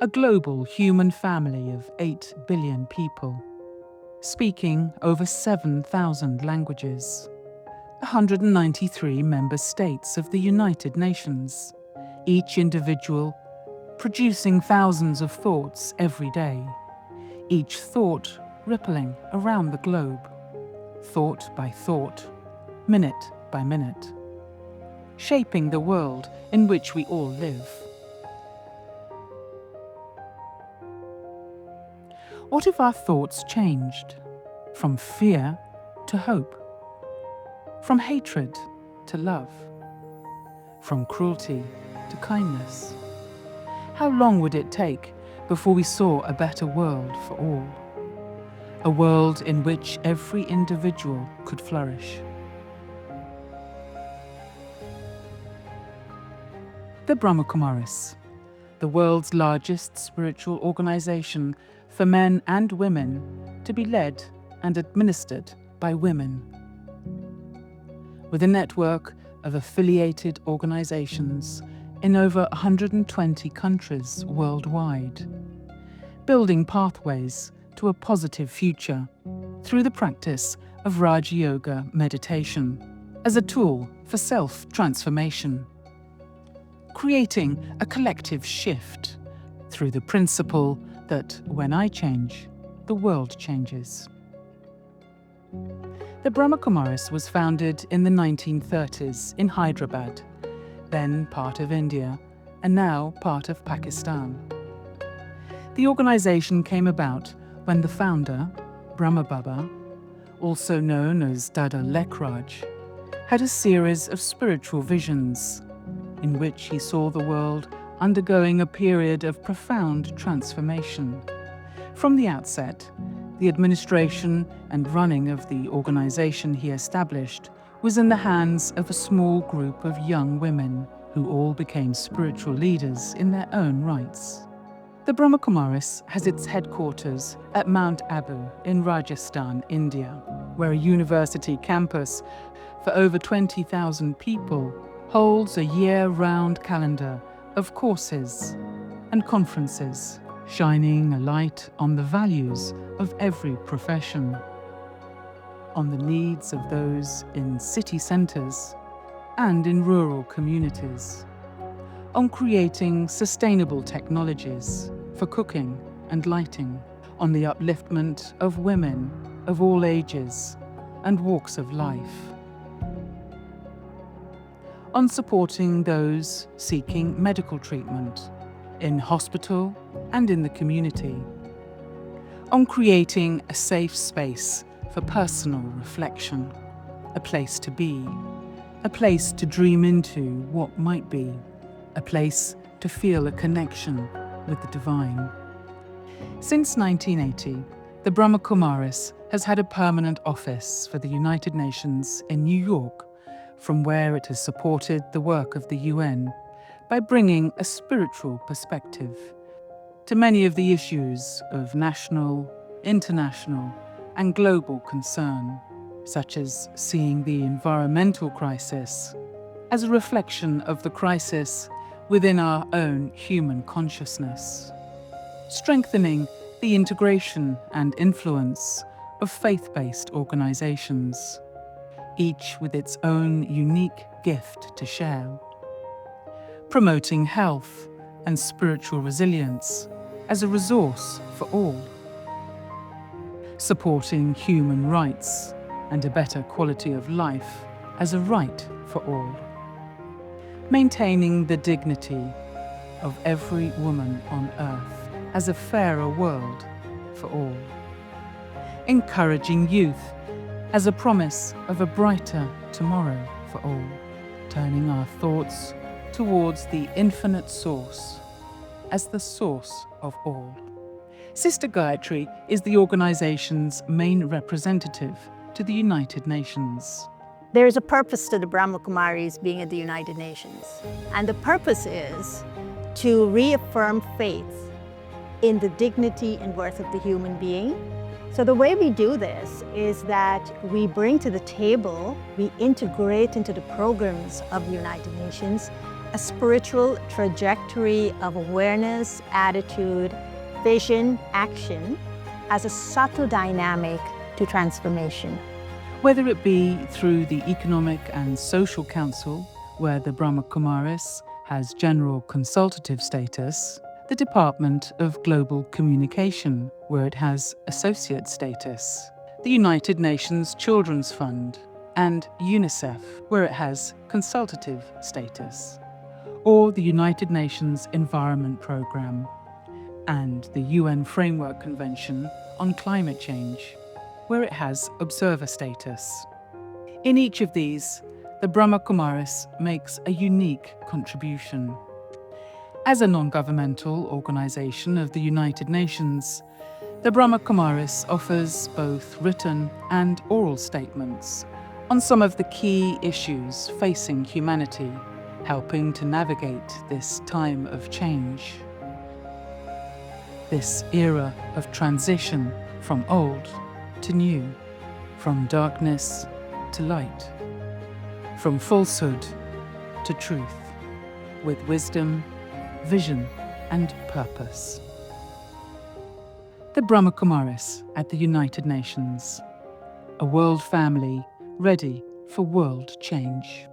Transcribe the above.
a global human family of 8 billion people, speaking over 7,000 languages, 193 member states of the United Nations, each individual producing thousands of thoughts every day, each thought rippling around the globe, thought by thought, minute by minute, shaping the world in which we all live. What if our thoughts changed from fear to hope, from hatred to love, from cruelty to kindness? How long would it take before we saw a better world for all? A world in which every individual could flourish. The Brahma Kumaris, the world's largest spiritual organization for men and women to be led and administered by women. With a network of affiliated organizations in over 120 countries worldwide, building pathways to a positive future through the practice of Raja Yoga meditation as a tool for self-transformation, creating a collective shift through the principle that when I change, the world changes. The Brahma Kumaris was founded in the 1930s in Hyderabad, then part of India, and now part of Pakistan. The organization came about when the founder, Brahma Baba, also known as Dada Lekhraj, had a series of spiritual visions in which he saw the world undergoing a period of profound transformation. From the outset, the administration and running of the organization he established was in the hands of a small group of young women who all became spiritual leaders in their own rights. The Brahma Kumaris has its headquarters at Mount Abu in Rajasthan, India, where a university campus for over 20,000 people holds a year-round calendar of courses and conferences, shining a light on the values of every profession, on the needs of those in city centres and in rural communities, on creating sustainable technologies for cooking and lighting, on the upliftment of women of all ages and walks of life, on supporting those seeking medical treatment in hospital and in the community, on creating a safe space for personal reflection, a place to be, a place to dream into what might be, a place to feel a connection with the divine. Since 1980, the Brahma Kumaris has had a permanent office for the United Nations in New York, from where it has supported the work of the UN by bringing a spiritual perspective to many of the issues of national, international, and global concern, such as seeing the environmental crisis as a reflection of the crisis within our own human consciousness, strengthening the integration and influence of faith-based organizations, each with its own unique gift to share, promoting health and spiritual resilience as a resource for all, supporting human rights and a better quality of life as a right for all, maintaining the dignity of every woman on earth as a fairer world for all, encouraging youth as a promise of a brighter tomorrow for all, turning our thoughts towards the infinite source as the source of all. Sister Gayatri is the organization's main representative to the United Nations. There is a purpose to the Brahma Kumaris being at the United Nations, and the purpose is to reaffirm faith in the dignity and worth of the human being. So the way we do this is that we bring to the table, we integrate into the programs of the United Nations a spiritual trajectory of awareness, attitude, vision, action as a subtle dynamic to transformation. Whether it be through the Economic and Social Council, where the Brahma Kumaris has general consultative status, the Department of Global Communication, where it has associate status, the United Nations Children's Fund, and UNICEF, where it has consultative status, or the United Nations Environment Programme, and the UN Framework Convention on Climate Change, where it has observer status. In each of these, the Brahma Kumaris makes a unique contribution. As a non-governmental organisation of the United Nations, the Brahma Kumaris offers both written and oral statements on some of the key issues facing humanity, helping to navigate this time of change. This era of transition from old to new, from darkness to light, from falsehood to truth, with wisdom, vision, and purpose. The Brahma Kumaris at the United Nations, a world family ready for world change.